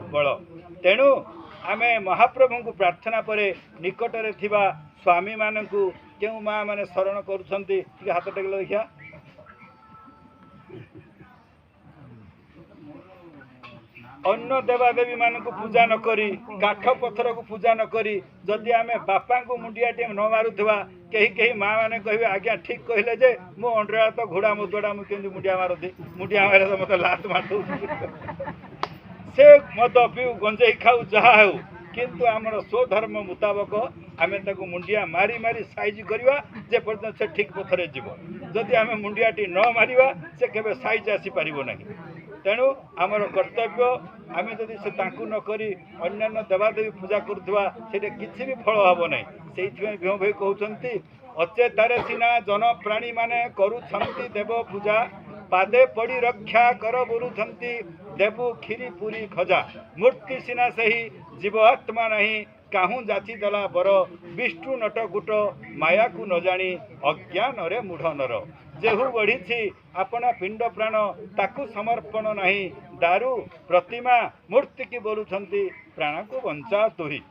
दुर्बल तेणु आमे महाप्रभु को प्रार्थना पर निकटरे थिबा स्वामी मानकु केउ माँ माने शरण करुछंती हाथ टेक देखिया अन्य देवादेवी मानक पूजा न करी काठ पत्थर को पूजा न करी जदि आमे बापा को मुंडिया टे न मारुथवा कहीं कहीं माँ मैंने कहे आज्ञा ठीक कहले जे मो अंडरा तो घोड़ा मुदड़ा मुझे मुंडिया मारती मुंडिया मारे तो मत लात मार से मद पीऊ गंजेई खाऊ जहा हो किंतु आमर स्वधर्म मुताबक आमे ताको मुंडिया मारी मारी साइज करवा जे पर्यंत से ठीक पथरे जीव जदि आमे मुंडियाटी न मारिबा से केबे साइज आसी पारिबो नहीं तेणु आमर कर्तव्य आमे जदि से तांकु न करी अन्यान्य देवादेवी पूजा करुवा से किसी भी फल हम ना से भीम भाई कहते अचेतारे सीना जन प्राणी माने करुछंती देव पूजा पादे पड़ी रक्षा कर बोलुछंती देवु खीरी पूरी खजा मूर्ति सीना सही जीव आत्मा नहीं काहू जाची देला बर विष्णु नटकुट माया को न जानी अज्ञान रे मूढ़ नर जेहू बढ़ी अपना पिंड प्राण ताकू समर्पण नहीं दारू प्रतिमा मूर्ति की बोलुछंती प्राण को बंचा तुही।